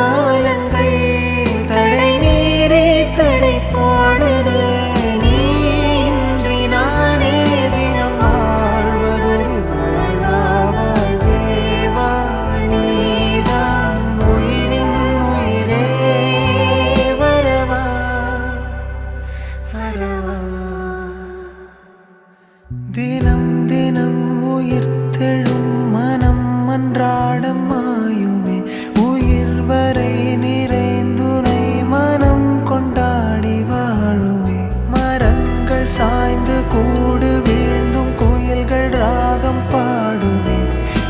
காலங்கள் தடை மீறி தடை போடுது நீ இன்றி நானே தினம் வாழ்வதொரு வாழ்வேவா நீதான் உயிரின் உயிரே வரவா வரவா தினம் தினம் உயிர்த்தெழும் மனம் அன்றாடம்